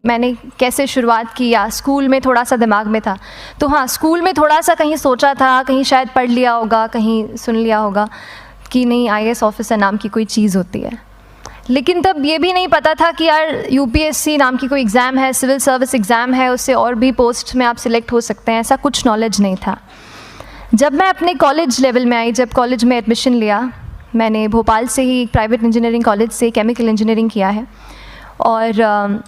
मैंने कैसे शुरुआत की या स्कूल में थोड़ा सा दिमाग में था, तो हाँ, स्कूल में थोड़ा सा कहीं सोचा था, कहीं शायद पढ़ लिया होगा, कहीं सुन लिया होगा कि नहीं IAS ऑफिसर नाम की कोई चीज़ होती है। लेकिन तब ये भी नहीं पता था कि यार UPSC नाम की कोई एग्ज़ाम है, सिविल सर्विस एग्ज़ाम है, उससे और भी पोस्ट में आप सिलेक्ट हो सकते हैं, ऐसा कुछ नॉलेज नहीं था। जब मैं अपने कॉलेज लेवल में आई, जब कॉलेज में एडमिशन लिया, मैंने भोपाल से ही प्राइवेट इंजीनियरिंग कॉलेज से केमिकल इंजीनियरिंग किया है, और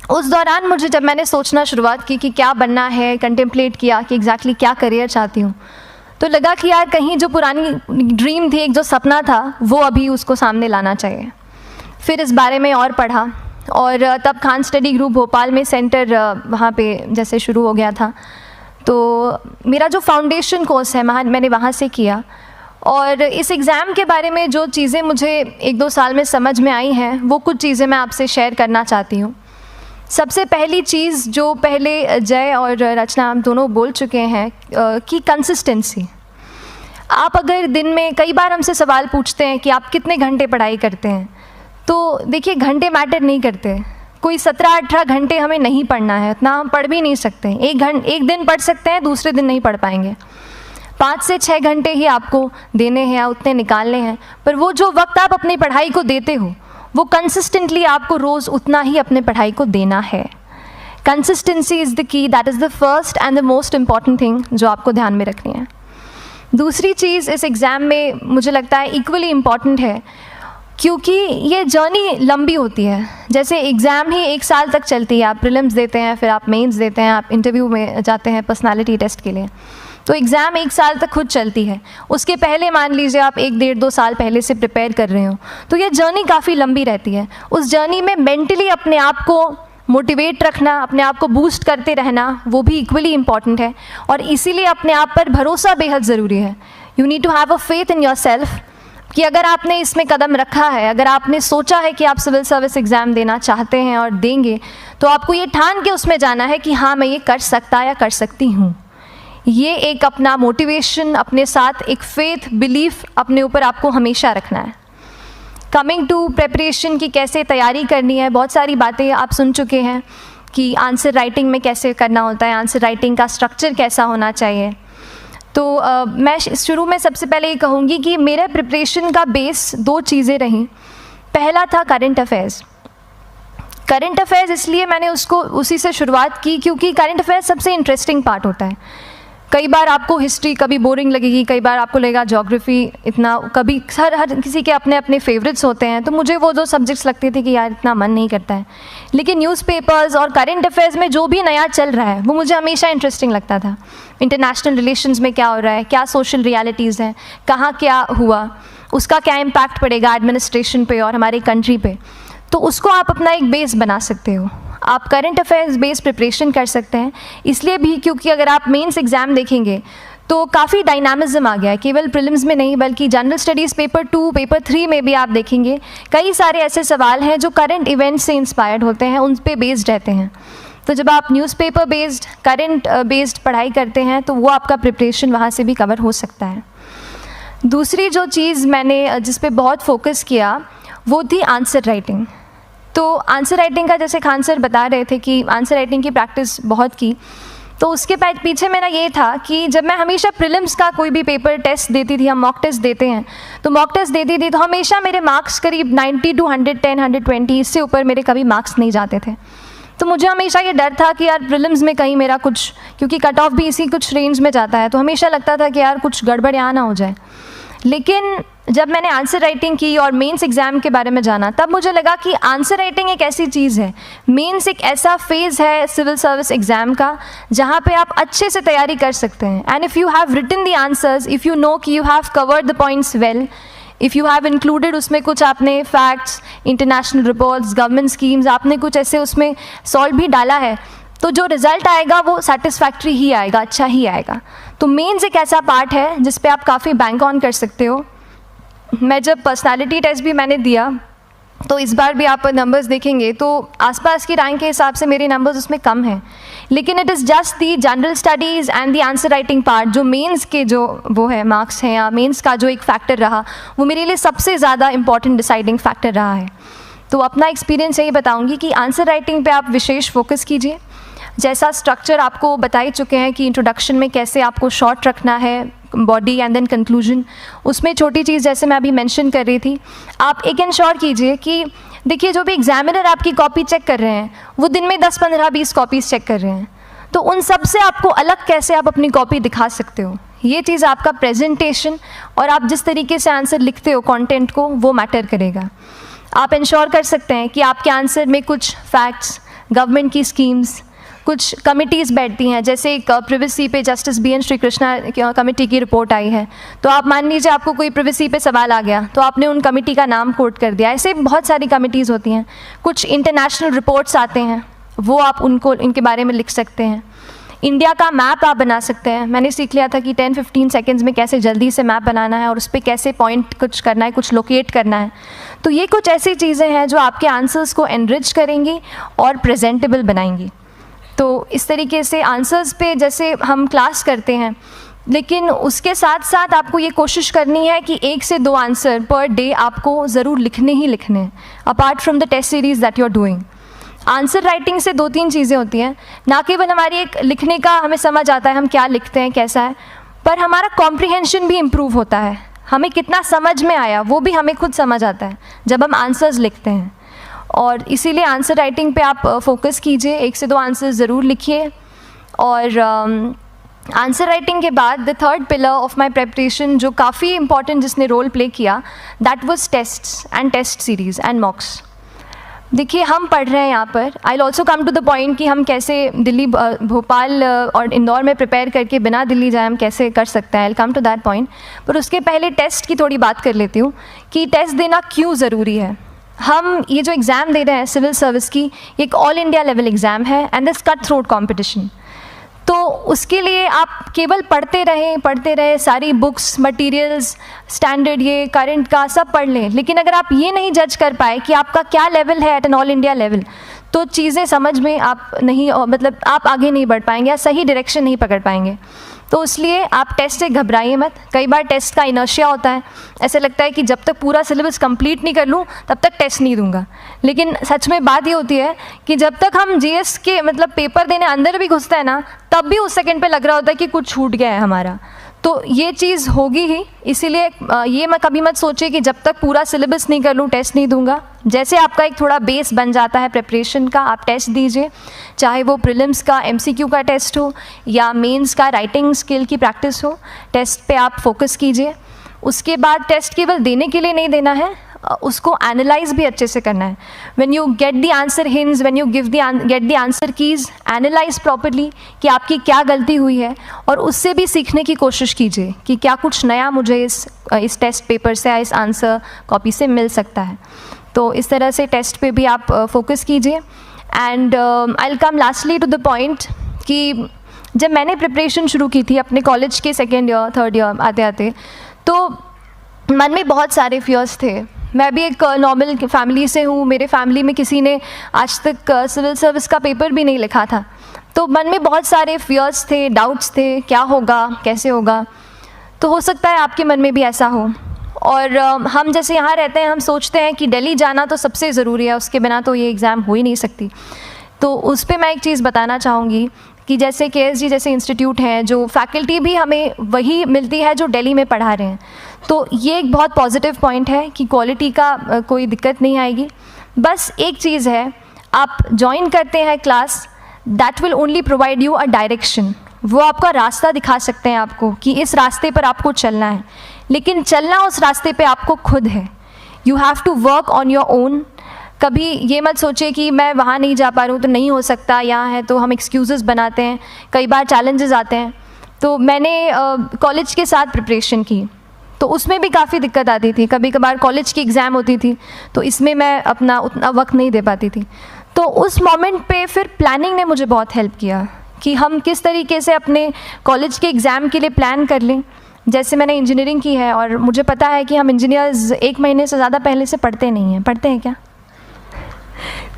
उस दौरान मुझे जब मैंने सोचना शुरुआत की कि क्या बनना है, कंटेम्पलेट किया कि एग्जैक्टली क्या करियर चाहती हूँ, तो लगा कि यार कहीं जो पुरानी ड्रीम थी, एक जो सपना था, वो अभी उसको सामने लाना चाहिए। फिर इस बारे में और पढ़ा, और तब खान स्टडी ग्रुप भोपाल में सेंटर वहाँ पे जैसे शुरू हो गया था, तो मेरा जो फाउंडेशन कोर्स है मैंने वहाँ से किया। और इस एग्ज़ाम के बारे में जो चीज़ें मुझे 1-2 साल में समझ में आई हैं, वो कुछ चीज़ें मैं आपसे शेयर करना चाहती हूँ। सबसे पहली चीज़ जो पहले जय और रचना हम दोनों बोल चुके हैं कि कंसिस्टेंसी। आप अगर दिन में, कई बार हमसे सवाल पूछते हैं कि आप कितने घंटे पढ़ाई करते हैं, तो देखिए घंटे मैटर नहीं करते। कोई 17-18 घंटे हमें नहीं पढ़ना है, उतना हम पढ़ भी नहीं सकते। एक दिन पढ़ सकते हैं, दूसरे दिन नहीं पढ़ पाएंगे। 5 से 6 घंटे ही आपको देने हैं या उतने निकालने हैं, पर वो जो वक्त आप अपनी पढ़ाई को देते हो, वो कंसिस्टेंटली आपको रोज़ उतना ही अपने पढ़ाई को देना है। Consistency is the key, that is the first and the most important thing जो आपको ध्यान में रखनी है। दूसरी चीज़ इस एग्ज़ाम में मुझे लगता है इक्वली इम्पॉर्टेंट है, क्योंकि ये जर्नी लंबी होती है। जैसे एग्ज़ाम ही 1 साल तक चलती है, आप प्रीलिम्स देते हैं, फिर आप मेंस देते हैं, आप इंटरव्यू में जाते हैं पर्सनालिटी टेस्ट के लिए, तो एग्ज़ाम 1 साल तक खुद चलती है। उसके पहले मान लीजिए आप 1-1.5-2 साल पहले से प्रिपेयर कर रहे हो, तो ये जर्नी काफ़ी लंबी रहती है। उस जर्नी में मेंटली अपने आप को मोटिवेट रखना, अपने आप को बूस्ट करते रहना, वो भी इक्वली इम्पॉर्टेंट है, और इसीलिए अपने आप पर भरोसा बेहद ज़रूरी है। You need to have a faith in yourself कि अगर आपने इसमें कदम रखा है, अगर आपने सोचा है कि आप सिविल सर्विस एग्ज़ाम देना चाहते हैं और देंगे, तो आपको ये ठान के उसमें जाना है कि हाँ, मैं ये कर सकता या कर सकती हूँ। ये एक अपना मोटिवेशन, अपने साथ एक फेथ, बिलीफ अपने ऊपर आपको हमेशा रखना है। कमिंग टू प्रेपरेशन की कैसे तैयारी करनी है, बहुत सारी बातें आप सुन चुके हैं कि आंसर राइटिंग में कैसे करना होता है, आंसर राइटिंग का स्ट्रक्चर कैसा होना चाहिए। तो मैं शुरू में सबसे पहले ये कहूँगी कि मेरे प्रिपरेशन का बेस 2 चीज़ें रहीं। पहला था करंट अफेयर्स। करंट अफेयर्स इसलिए मैंने उसी से शुरुआत की क्योंकि करंट अफेयर्स सबसे इंटरेस्टिंग पार्ट होता है। कई बार आपको हिस्ट्री कभी बोरिंग लगेगी, कई बार आपको लगेगा ज्योग्राफी इतना, कभी हर किसी के अपने अपने फेवरेट्स होते हैं। तो मुझे वो 2 सब्जेक्ट्स लगते थे कि यार इतना मन नहीं करता है, लेकिन न्यूज़पेपर्स और करंट अफेयर्स में जो भी नया चल रहा है वो मुझे हमेशा इंटरेस्टिंग लगता था। इंटरनेशनल रिलेशंस में क्या हो रहा है, क्या सोशल रियलिटीज़ हैं, कहाँ क्या हुआ, उसका क्या इम्पैक्ट पड़ेगा एडमिनिस्ट्रेशन पे और हमारी कंट्री पे, तो उसको आप अपना एक बेस बना सकते हो। आप करंट अफेयर्स बेस्ड प्रिपरेशन कर सकते हैं, इसलिए भी क्योंकि अगर आप मेंस एग्ज़ाम देखेंगे तो काफ़ी डायनामिज्म आ गया है, केवल प्रीलिम्स में नहीं बल्कि जनरल स्टडीज़ पेपर 2, पेपर 3 में भी आप देखेंगे कई सारे ऐसे सवाल हैं जो करंट इवेंट्स से इंस्पायर्ड होते हैं, उन पे बेस्ड रहते हैं। तो जब आप न्यूज़पेपर बेस्ड, करंट बेस्ड पढ़ाई करते हैं तो वो आपका प्रिपरेशन वहाँ से भी कवर हो सकता है। दूसरी जो चीज़ मैंने जिस पे बहुत फोकस किया वो थी आंसर राइटिंग। तो आंसर राइटिंग का जैसे खान सर बता रहे थे कि आंसर राइटिंग की प्रैक्टिस बहुत की, तो उसके पीछे मेरा ये था कि जब मैं हमेशा प्रीलिम्स का कोई भी पेपर टेस्ट देती थी, हम मॉक टेस्ट देते हैं, तो मॉक टेस्ट देती थी तो हमेशा मेरे मार्क्स करीब 90 to 110, 120, इससे ऊपर मेरे कभी मार्क्स नहीं जाते थे। तो मुझे हमेशा ये डर था कि यार प्रीलिम्स में कहीं मेरा कुछ, क्योंकि कट ऑफ भी इसी कुछ रेंज में जाता है, तो हमेशा लगता था कि यार कुछ गड़बड़ यहाँ ना हो जाए। लेकिन जब मैंने आंसर राइटिंग की और मेंस एग्ज़ाम के बारे में जाना, तब मुझे लगा कि आंसर राइटिंग एक ऐसी चीज़ है, मेंस एक ऐसा फेज़ है सिविल सर्विस एग्ज़ाम का जहाँ पे आप अच्छे से तैयारी कर सकते हैं। And if you have written the answers, if you know कि you have covered the points well, if you have included उसमें कुछ आपने facts, international reports, government schemes, आपने कुछ ऐसे उसमें सॉल्व भी डाला है, तो जो रिज़ल्ट आएगा वो सेटिस्फैक्ट्री ही आएगा, अच्छा ही आएगा। तो मेंस एक ऐसा पार्ट है जिस पे आप काफ़ी बैंक ऑन कर सकते हो। मैं जब पर्सनालिटी टेस्ट भी मैंने दिया, तो इस बार भी आप नंबर्स देखेंगे तो आसपास की रैंक के हिसाब से मेरे नंबर्स उसमें कम हैं, लेकिन it is just the general studies and the answer writing part, जो मेंस के जो वो है मार्क्स हैं या मेंस का जो एक फैक्टर रहा, वो मेरे लिए सबसे ज़्यादा इंपॉर्टेंट डिसाइडिंग फैक्टर रहा है। तो अपना एक्सपीरियंस यही बताऊंगी कि आंसर राइटिंग पे आप विशेष फोकस कीजिए। जैसा स्ट्रक्चर आपको बता ही चुके हैं कि इंट्रोडक्शन में कैसे आपको शॉर्ट रखना है, बॉडी एंड देन कंक्लूजन, उसमें छोटी चीज़ जैसे मैं अभी मेंशन कर रही थी, आप एक इंश्योर कीजिए कि देखिए जो भी एग्जामिनर आपकी कॉपी चेक कर रहे हैं वो दिन में 10, 15, 20 कॉपीज़ चेक कर रहे हैं, तो उन सब से आपको अलग कैसे आप अपनी कॉपी दिखा सकते हो, ये चीज़ आपका प्रेजेंटेशन और आप जिस तरीके से आंसर लिखते हो कंटेंट को, वो मैटर करेगा। आप इंश्योर कर सकते हैं कि आपके आंसर में कुछ फैक्ट्स, गवर्नमेंट की स्कीम्स, कुछ कमिटीज़ बैठती हैं, जैसे एक प्रिवेसी पे justice BN Shri Krishna committee की रिपोर्ट आई है, तो आप मान लीजिए आपको कोई प्रिवेसी पे सवाल आ गया तो आपने उन कमेटी का नाम कोट कर दिया। ऐसे बहुत सारी कमिटीज़ होती हैं। कुछ इंटरनेशनल रिपोर्ट्स आते हैं, वो आप उनको इनके बारे में लिख सकते हैं। इंडिया का मैप आप बना सकते हैं। मैंने सीख लिया था कि 10-15 सेकेंड्स में कैसे जल्दी से मैप बनाना है और उस पर कैसे पॉइंट कुछ करना है, कुछ लोकेट करना है। तो ये कुछ ऐसी चीज़ें हैं जो आपके आंसर्स को एनरिच करेंगी और प्रेजेंटेबल बनाएंगी। तो इस तरीके से आंसर्स पे जैसे हम क्लास करते हैं, लेकिन उसके साथ साथ आपको ये कोशिश करनी है कि 1 से 2 आंसर पर डे आपको ज़रूर लिखने ही लिखने हैं, apart from the test series that you are doing. Answer writing से 2-3 चीज़ें होती हैं, ना केवल हमारी एक लिखने का हमें समझ आता है हम क्या लिखते हैं कैसा है, पर हमारा कॉम्प्रिहेंशन भी इम्प्रूव होता है। हमें कितना समझ में आया वो भी हमें खुद समझ आता है जब हम आंसर्स लिखते हैं। और इसीलिए आंसर राइटिंग पे आप फोकस कीजिए, 1 से 2 आंसर ज़रूर लिखिए। और आंसर राइटिंग के बाद the third pillar of my preparation जो काफ़ी इंपॉर्टेंट जिसने रोल प्ले किया, that was tests and test series and mocks. देखिए हम पढ़ रहे हैं यहाँ पर, I will also come to the point कि हम कैसे दिल्ली, भोपाल और इंदौर में प्रिपेयर करके बिना दिल्ली जाए हम कैसे कर सकते हैं, I will come to that point. पर उसके पहले टेस्ट की थोड़ी बात कर लेती हूँ कि टेस्ट देना क्यों ज़रूरी है। हम ये जो एग्ज़ाम दे रहे हैं सिविल सर्विस की, ये एक ऑल इंडिया लेवल एग्ज़ाम है and this cut throat competition. तो उसके लिए आप केवल पढ़ते रहें, सारी बुक्स, मटेरियल्स, स्टैंडर्ड ये करंट का सब पढ़ लें, लेकिन अगर आप ये नहीं जज कर पाए कि आपका क्या लेवल है at an all India level, तो चीज़ें समझ में आप नहीं, मतलब आप आगे नहीं बढ़ पाएंगे या सही डायरेक्शन नहीं पकड़ पाएंगे। तो इसलिए आप टेस्ट से घबराइए मत। कई बार टेस्ट का इनर्शिया होता है, ऐसे लगता है कि जब तक पूरा सिलेबस कंप्लीट नहीं कर लूँ तब तक टेस्ट नहीं दूंगा, लेकिन सच में बात ये होती है कि जब तक हम GS के मतलब पेपर देने अंदर भी घुसते हैं ना, तब भी उस सेकंड पे लग रहा होता है कि कुछ छूट गया है हमारा। तो ये चीज़ होगी ही, इसीलिए ये मैं कभी मत सोचिए कि जब तक पूरा सिलेबस नहीं कर लूँ टेस्ट नहीं दूंगा। जैसे आपका एक थोड़ा बेस बन जाता है प्रिपरेशन का, आप टेस्ट दीजिए, चाहे वो प्रीलिम्स का MCQ का टेस्ट हो या मेंस का राइटिंग स्किल की प्रैक्टिस हो, टेस्ट पे आप फोकस कीजिए। उसके बाद टेस्ट केवल देने के लिए नहीं देना है, उसको एनालाइज भी अच्छे से करना है। When you get the answer hints, when you get the answer keys, analyse properly कि आपकी क्या गलती हुई है और उससे भी सीखने की कोशिश कीजिए कि क्या कुछ नया मुझे इस टेस्ट पेपर से या इस आंसर कॉपी से मिल सकता है। तो इस तरह से टेस्ट पे भी आप फोकस कीजिए। And I will come lastly to the point कि जब मैंने प्रिपरेशन शुरू की थी अपने कॉलेज के 2nd ईयर 3rd ईयर आते आते, तो मन में बहुत सारे फियर्स थे। मैं भी एक नॉर्मल फैमिली से हूँ, मेरे फैमिली में किसी ने आज तक सिविल सर्विस का पेपर भी नहीं लिखा था, तो मन में बहुत सारे फियर्स थे, डाउट्स थे, क्या होगा, कैसे होगा। तो हो सकता है आपके मन में भी ऐसा हो। और हम जैसे यहाँ रहते हैं, हम सोचते हैं कि दिल्ली जाना तो सबसे ज़रूरी है, उसके बिना तो ये एग्ज़ाम हो ही नहीं सकती। तो उस पर मैं एक चीज़ बताना चाहूँगी कि जैसे KSG जैसे इंस्टीट्यूट हैं, जो फैकल्टी भी हमें वही मिलती है जो दिल्ली में पढ़ा रहे हैं, तो ये एक बहुत पॉजिटिव पॉइंट है कि क्वालिटी का कोई दिक्कत नहीं आएगी। बस एक चीज़ है, आप ज्वाइन करते हैं class, that will only provide you a direction. वो आपका रास्ता दिखा सकते हैं आपको कि इस रास्ते पर आपको चलना है, लेकिन चलना उस रास्ते पे आपको खुद है। You have to work on your own. कभी ये मत सोचिए कि मैं वहाँ नहीं जा पा रहा हूँ तो नहीं हो सकता, यहाँ है, तो हम एक्सक्यूज़ेस बनाते हैं। कई बार चैलेंजेस आते हैं। तो मैंने कॉलेज के साथ प्रिपरेशन की, तो उसमें भी काफ़ी दिक्कत आती थी। कभी कभार कॉलेज की एग्ज़ाम होती थी तो इसमें मैं अपना उतना वक्त नहीं दे पाती थी। तो उस मोमेंट पे फिर प्लानिंग ने मुझे बहुत हेल्प किया कि हम किस तरीके से अपने कॉलेज के एग्ज़ाम के लिए प्लान कर लें। जैसे मैंने इंजीनियरिंग की है और मुझे पता है कि हम इंजीनियर्स 1 महीने से ज़्यादा पहले से पढ़ते नहीं हैं। पढ़ते हैं क्या?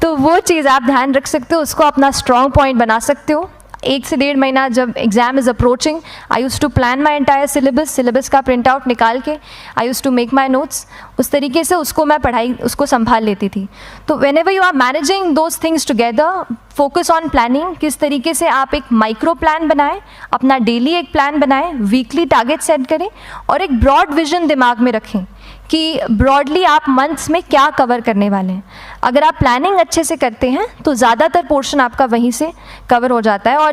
तो वो चीज़ आप ध्यान रख सकते हो, उसको अपना स्ट्रॉन्ग पॉइंट बना सकते हो। 1 से 1.5 महीना जब exam is approaching, I use to plan my entire syllabus का प्रिंट आउट निकाल के I use to make my notes, उस तरीके से उसको मैं उसको संभाल लेती थी। तो whenever you are managing those things together, focus on planning, किस तरीके से आप एक माइक्रो प्लान बनाएं, अपना डेली एक प्लान बनाएं, वीकली टारगेट सेट करें और एक ब्रॉड विजन दिमाग में रखें कि ब्रॉडली आप मंथ्स में क्या कवर करने वाले हैं। अगर आप प्लानिंग अच्छे से करते हैं तो ज़्यादातर पोर्शन आपका वहीं से कवर हो जाता है। और